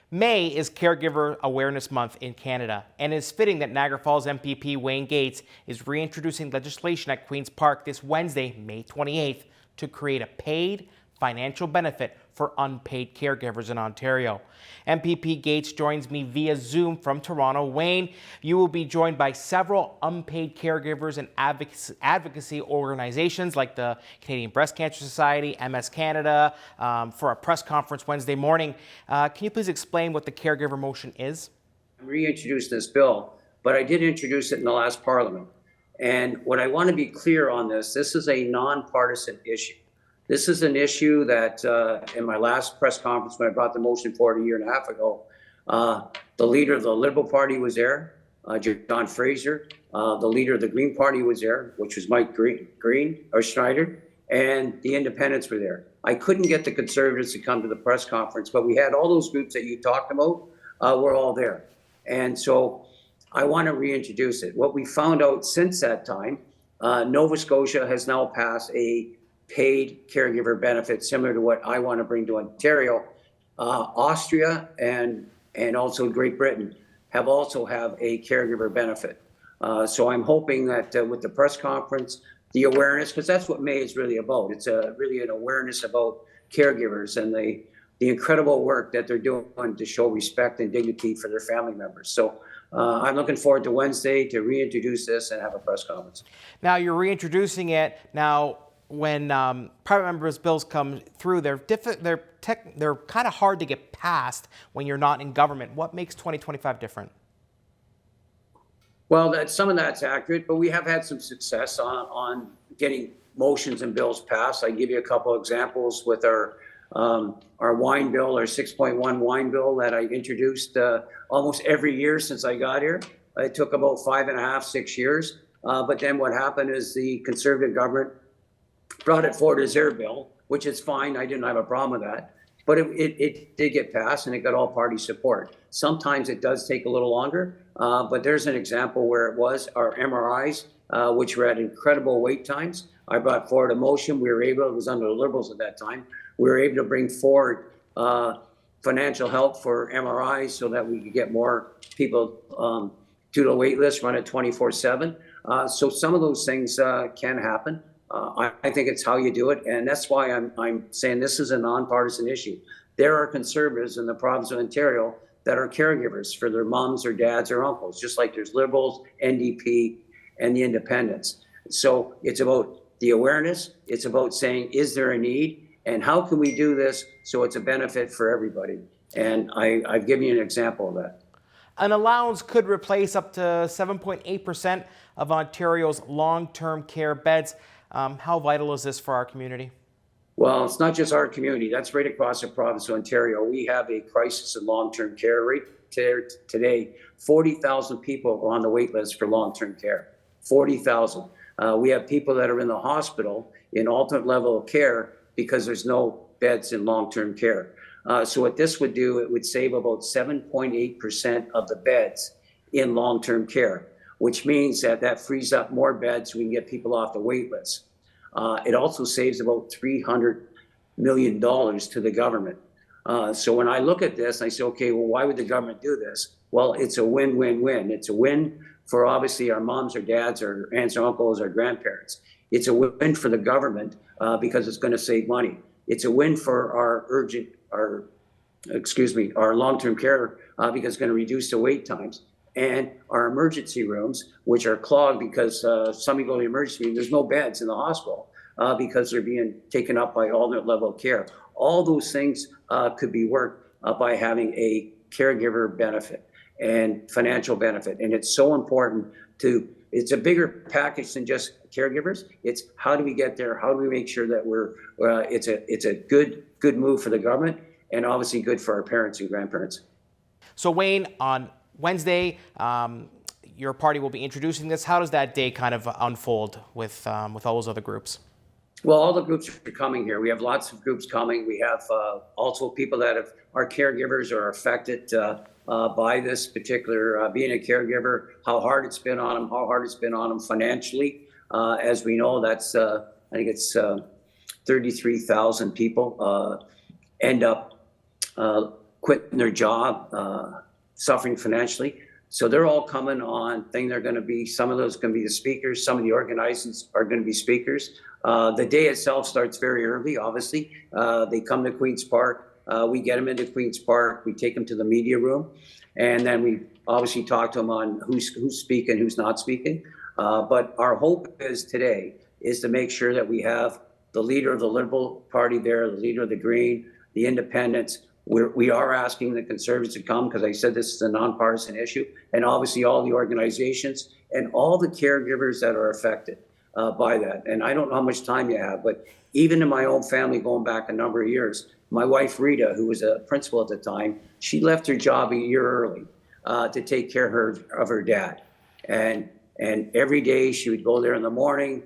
May is Caregiver Awareness Month in Canada, and it is fitting that Niagara Falls MPP Wayne Gates is reintroducing legislation at Queen's Park this Wednesday, May 28th, to create a paid financial benefit for unpaid caregivers in Ontario. MPP Gates joins me via Zoom from Toronto. Wayne, you will be joined by several unpaid caregivers and advocacy organizations like the Canadian Breast Cancer Society, MS Canada, for a press conference Wednesday morning. Can you please explain what the caregiver motion is? I reintroduced this bill, but I did introduce it in the last Parliament. And what I want to be clear on this is a nonpartisan issue. This is an issue that in my last press conference, when I brought the motion forward a year and a half ago, the leader of the Liberal Party was there, John Fraser. The leader of the Green Party was there, which was Mike Schneider, and the Independents were there. I couldn't get the Conservatives to come to the press conference, but we had all those groups that you talked about were all there. And so I want to reintroduce it. What we found out since that time, Nova Scotia has now passed a paid caregiver benefit similar to what I want to bring to Ontario. Austria and also Great Britain have a caregiver benefit. So I'm hoping that with the press conference, the awareness, because that's what May is really about. It's really an awareness about caregivers and the incredible work that they're doing to show respect and dignity for their family members. So I'm looking forward to Wednesday to reintroduce this and have a press conference. Now you're reintroducing it. Now, when private members' bills come through, they're kind of hard to get passed when you're not in government. What makes 2025 different? Well, some of that's accurate, but we have had some success on getting motions and bills passed. I give you a couple of examples with our wine bill, our 6.1 wine bill that I introduced almost every year since I got here. It took about 5.5, 6 years. But then what happened is the Conservative government brought it forward as their bill, which is fine. I didn't have a problem with that. But it did get passed and it got all party support. Sometimes it does take a little longer, but there's an example where it was our MRIs, which were at incredible wait times. I brought forward a motion. It was under the Liberals at that time. We were able to bring forward financial help for MRIs so that we could get more people to the wait list, run it 24/7. So some of those things can happen. I think it's how you do it, and that's why I'm saying this is a nonpartisan issue. There are Conservatives in the province of Ontario that are caregivers for their moms or dads or uncles, just like there's Liberals, NDP, and the Independents. So it's about the awareness. It's about saying, is there a need, and how can we do this so it's a benefit for everybody? And I've given you an example of that. An allowance could replace up to 7.8% of Ontario's long-term care beds. How vital is this for our community? Well, it's not just our community. That's right across the province of Ontario. We have a crisis in long-term care right today. 40,000 people are on the wait list for long-term care. 40,000. We have people that are in the hospital in alternate level of care because there's no beds in long-term care. So what this would do, it would save about 7.8% of the beds in long-term care, which means that frees up more beds so we can get people off the wait list. It also saves about $300 million to the government. So when I look at this, I say, okay, well, why would the government do this? Well, it's a win-win-win. It's a win for obviously our moms or dads or aunts or uncles or grandparents. It's a win for the government because it's going to save money. It's a win for our long-term care because it's going to reduce the wait times. And our emergency rooms, which are clogged because somebody go to the emergency room, there's no beds in the hospital because they're being taken up by alternate level of care. All those things could be worked by having a caregiver benefit and financial benefit. And it's so important it's a bigger package than just caregivers. It's how do we get there? How do we make sure that it's a good move for the government and obviously good for our parents and grandparents. So Wayne, on Wednesday, your party will be introducing this. How does that day kind of unfold with all those other groups? Well, all the groups are coming here. We have lots of groups coming. We have also people that are caregivers or are affected by this particular being a caregiver, how hard it's been on them, financially. As we know, that's I think it's 33,000 people end up quitting their job, suffering financially. So they're all coming on thing. They're going to be, some of those going to be the speakers. Some of the organizations are going to be speakers. The day itself starts very early, obviously. They come to Queen's Park. We get them into Queen's Park. We take them to the media room. And then we obviously talk to them on who's speaking, who's not speaking. But our hope is today is to make sure that we have the leader of the Liberal Party there, the leader of the Green, the Independents. We are asking the Conservatives to come because I said this is a nonpartisan issue, and obviously all the organizations and all the caregivers that are affected by that. And I don't know how much time you have, but even in my own family, going back a number of years, my wife Rita, who was a principal at the time, she left her job a year early to take care of her dad. And every day she would go there in the morning,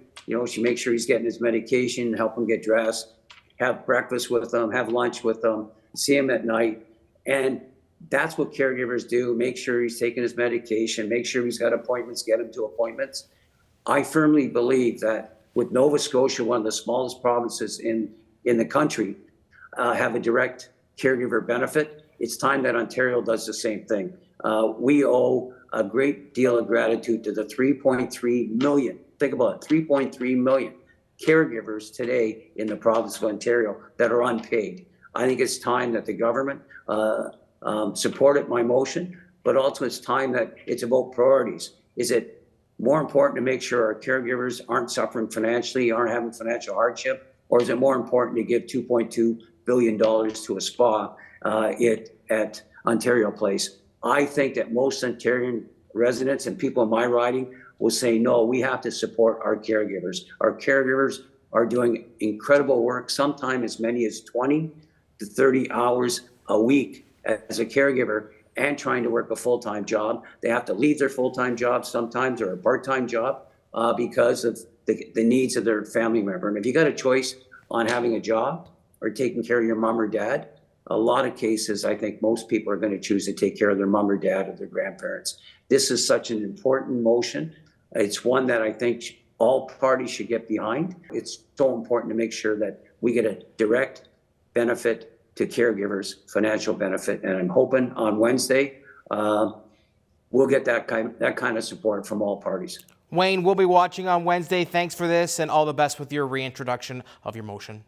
she'd make sure he's getting his medication, help him get dressed, have breakfast with him, have lunch with him, see him at night. And that's what caregivers do. Make sure he's taking his medication, make sure he's got appointments, get him to appointments. I firmly believe that with Nova Scotia, one of the smallest provinces in the country, have a direct caregiver benefit, it's time that Ontario does the same thing. We owe a great deal of gratitude to the 3.3 million, think about it, 3.3 million caregivers today in the province of Ontario that are unpaid. I think it's time that the government supported my motion, but also it's time that it's about priorities. Is it more important to make sure our caregivers aren't suffering financially, aren't having financial hardship, or is it more important to give $2.2 billion to a spa at Ontario Place? I think that most Ontarian residents and people in my riding will say, no, we have to support our caregivers. Our caregivers are doing incredible work, sometimes as many as 20 to 30 hours a week as a caregiver and trying to work a full-time job. They have to leave their full-time job sometimes or a part-time job because of the needs of their family member. And if you got a choice on having a job or taking care of your mom or dad, a lot of cases, I think most people are going to choose to take care of their mom or dad or their grandparents. This is such an important motion. It's one that I think all parties should get behind. It's so important to make sure that we get a direct benefit to caregivers, financial benefit. And I'm hoping on Wednesday, we'll get that kind of support from all parties. Wayne, we'll be watching on Wednesday. Thanks for this and all the best with your reintroduction of your motion.